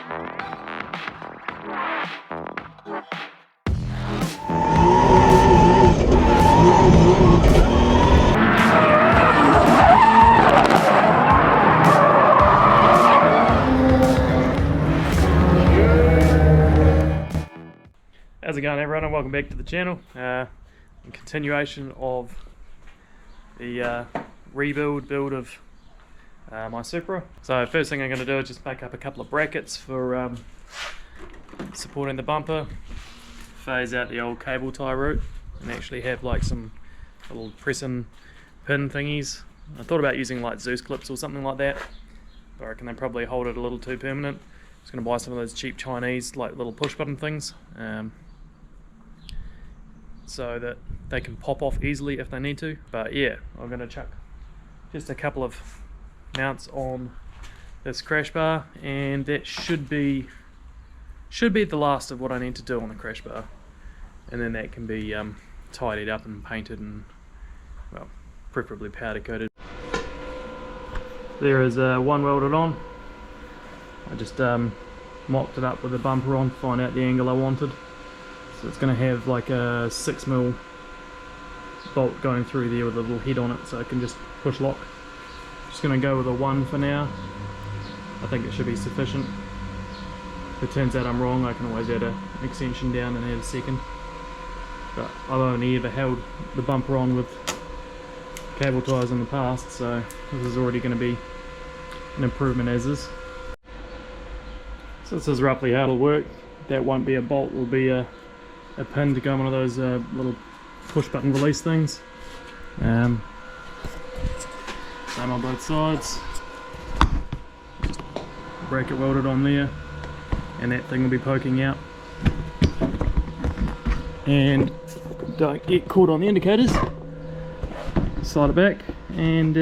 How's it going, everyone, and welcome back to the channel. In continuation of the build of my Supra. So first thing I'm going to do is just make up a couple of brackets for supporting the bumper, phase out the old cable tie route, and actually have like some little press-in pin thingies. I thought about using like Zeus clips or something like that, but I reckon they probably hold it a little too permanent. Just going to buy some of those cheap Chinese like little push button things. So that they can pop off easily if they need to. But yeah, I'm going to chuck just a couple of mounts on this crash bar, and that should be the last of what I need to do on the crash bar, and then that can be tidied up and painted and, well, preferably powder coated. There is one welded on. I just mocked it up with the bumper on to find out the angle I wanted. So it's going to have like a 6mm bolt going through there with a little head on it, so I can just push lock. Just going to go with a 1 for now. I think it should be sufficient. If it turns out I'm wrong, I can always add an extension down and add a second. But I've only ever held the bumper on with cable ties in the past, so this is already going to be an improvement as is. So this is roughly how it'll work. That won't be a bolt, will be a pin to go on one of those little push button release things. Same on both sides. Bracket welded on there, and that thing will be poking out. And don't get caught on the indicators. Slide it back and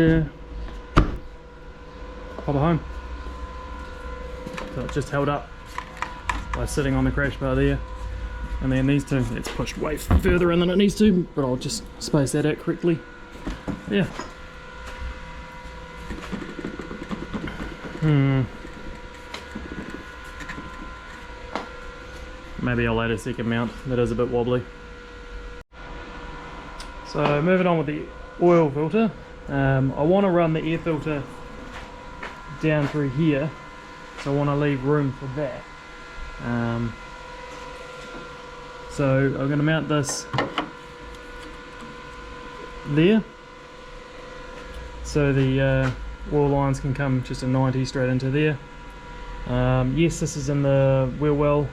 pop it home. So it's just held up by sitting on the crash bar there. And then these two, it's pushed way further in than it needs to, but I'll just space that out correctly. Yeah. Maybe I'll add a second mount, that is a bit wobbly. So moving on with the oil filter. I want to run the air filter down through here, so I want to leave room for that. So I'm going to mount this there, so the oil lines can come just a 90 straight into there. Yes, this is in the wheel well.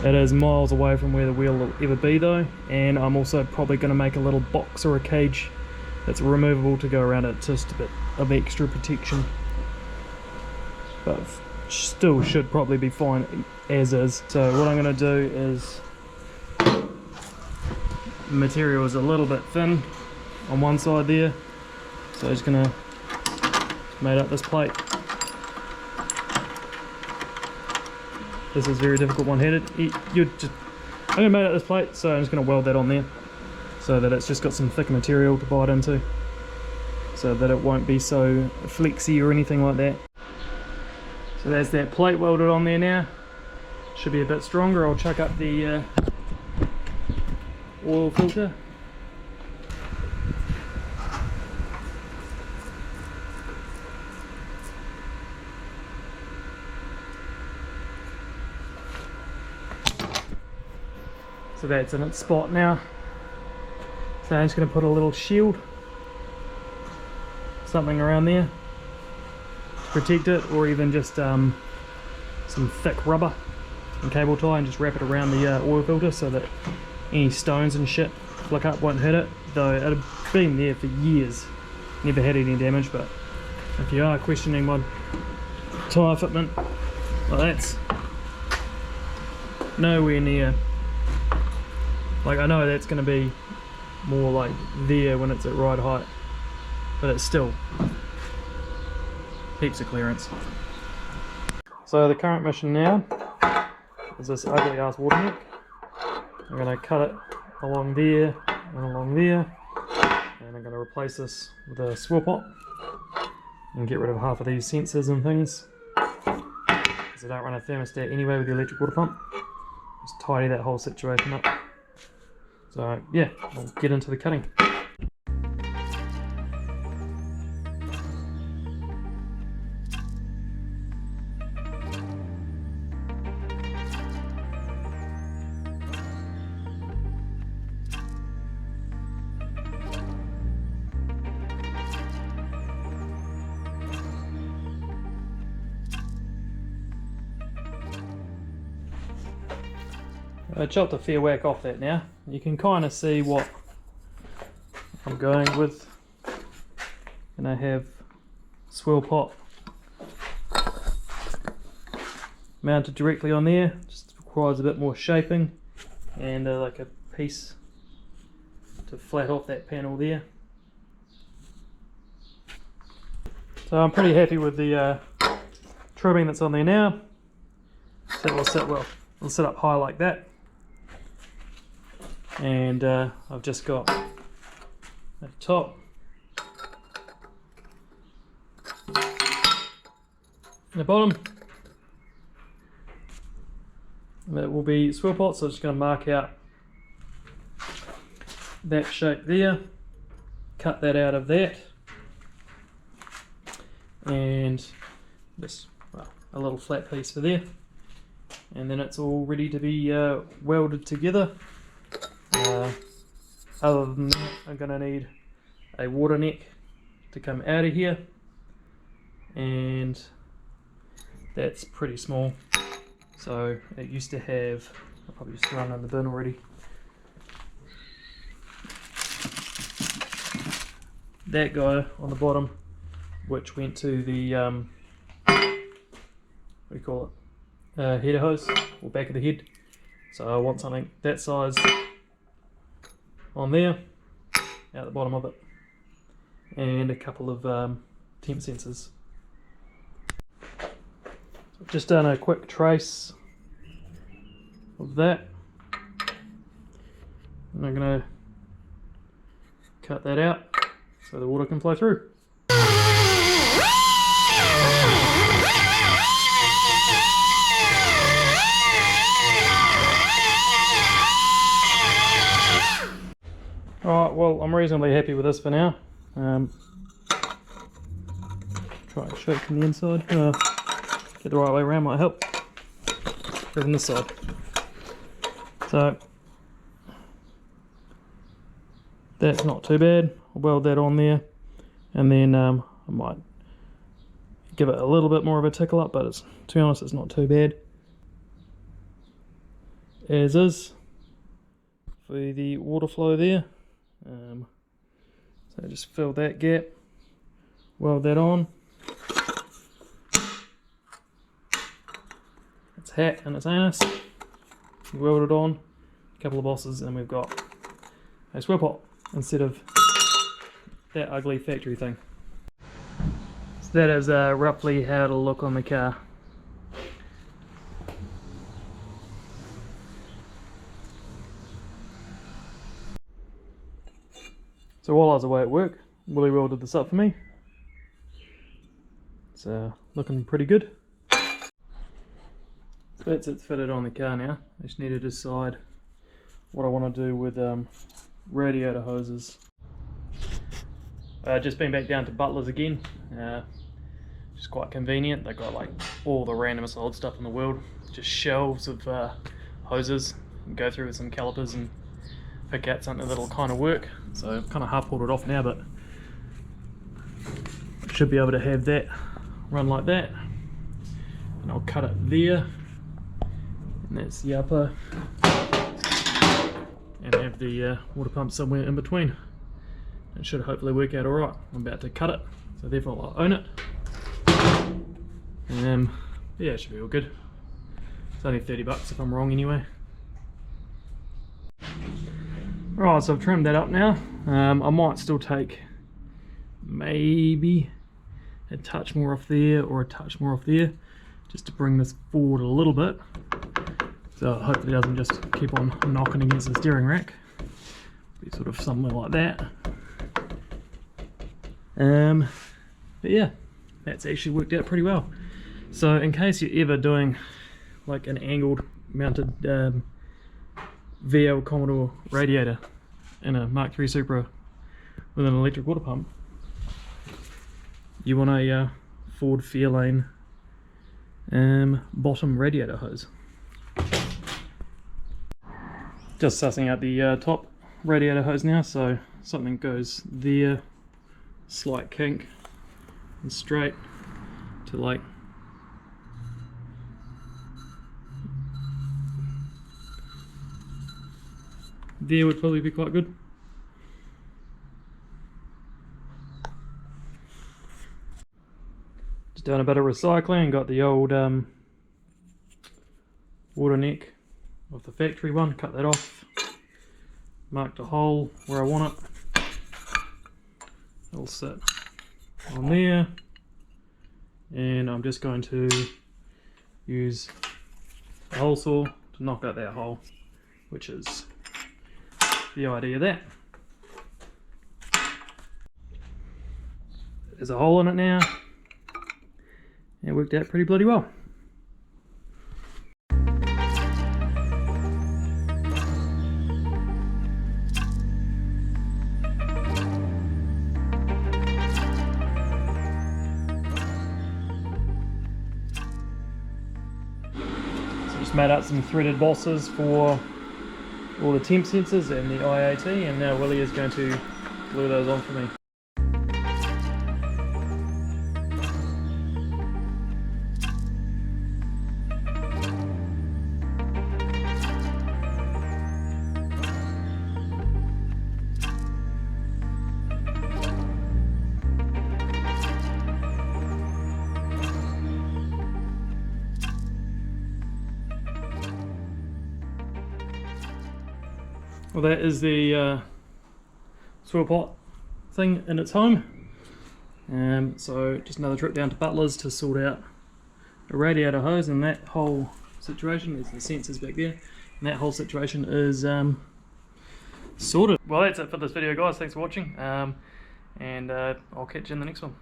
It is miles away from where the wheel will ever be though, and I'm also probably going to make a little box or a cage that's removable to go around it, just a bit of extra protection. But still should probably be fine as is. So what I'm going to do is, the material is a little bit thin on one side there, so I'm just going to mate up this plate. This is very difficult one-handed. I'm going to mate up this plate, so I'm just going to weld that on there so that it's just got some thick material to bite into, so that it won't be so flexy or anything like that. So there's that plate welded on there now. Should be a bit stronger. I'll chuck up the oil filter. So that's in its spot now. So I'm just going to put a little shield, something around there to protect it, or even just some thick rubber and cable tie, and just wrap it around the oil filter so that any stones and shit flick up won't hit it. Though it had been there for years, never had any damage. But if you are questioning my tyre fitment, well, that's nowhere near. Like, I know that's going to be more like there when it's at ride height, but it's still heaps of clearance. So the current mission now is this ugly ass water neck. I'm going to cut it along there and along there, and I'm going to replace this with a swill pot and get rid of half of these sensors and things. because I don't run a thermostat anyway with the electric water pump. Just tidy that whole situation up. So yeah, I'll get into the cutting. I chopped a fair whack off that now. You can kind of see what I'm going with. And I have swirl pot mounted directly on there. Just requires a bit more shaping and like a piece to flat off that panel there. So I'm pretty happy with the trimming that's on there now. So it'll sit well. It'll sit up high like that. And I've just got at the top and the bottom that will be swirl pots, so I'm just going to mark out that shape there, cut that out of that, and just a little flat piece for there, and then it's all ready to be welded together. Other than that, I'm going to need a water neck to come out of here, and that's pretty small, so it used to have, I'll probably just throw it in the bin already. That guy on the bottom, which went to the what do you call it, header hose, or back of the head. So I want something that size on there, out the bottom of it, and a couple of temp sensors. So I've just done a quick trace of that, and I'm going to cut that out so the water can flow through. Alright, well, I'm reasonably happy with this for now. Try and shake from the inside. Get the right way around might help. Go from this side. So, that's not too bad. I'll weld that on there, and then I might give it a little bit more of a tickle up, but it's, to be honest, it's not too bad. As is for the water flow there. So just fill that gap, weld that on. It's hat and it's anus. Weld it on, a couple of bosses, and we've got a swirl pot instead of that ugly factory thing. So that is roughly how it'll look on the car. So while I was away at work, Willie welded this up for me. It's looking pretty good. So that's it fitted on the car now. I just need to decide what I want to do with radiator hoses. Just been back down to Butler's again. Just quite convenient. They've got like all the randomest old stuff in the world. Just shelves of hoses. You can go through with some calipers and pick out something that'll kind of work. So I've kind of half pulled it off now, but I should be able to have that run like that. And I'll cut it there, and that's the upper, and have the water pump somewhere in between. It should hopefully work out alright. I'm about to cut it, so therefore I'll own it. Yeah, it should be all good. It's only 30 bucks if I'm wrong anyway. Right, so I've trimmed that up now. I might still take maybe a touch more off there or a touch more off there, just to bring this forward a little bit, so hopefully it doesn't just keep on knocking against the steering rack. Be sort of somewhere like that. But yeah, that's actually worked out pretty well. So in case you're ever doing like an angled mounted VL Commodore radiator in a Mark III Supra with an electric water pump, you want a Ford Fairlane bottom radiator hose. Just sussing out the top radiator hose now, so something goes there, slight kink, and straight to like there would probably be quite good. Just doing a bit of recycling, got the old water neck of the factory one, cut that off, marked a hole where I want it. It'll sit on there, and I'm just going to use a hole saw to knock out that hole, which is the idea there. There's a hole in it now. It worked out pretty bloody well. So just made out some threaded bosses for all the temp sensors and the IAT, and now Willie is going to glue those on for me. Well, that is the swivel pot thing in its home. So just another trip down to Butler's to sort out a radiator hose, and that whole situation, there's the sensors back there, and that whole situation is sorted. Well, that's it for this video, guys. Thanks for watching, and I'll catch you in the next one.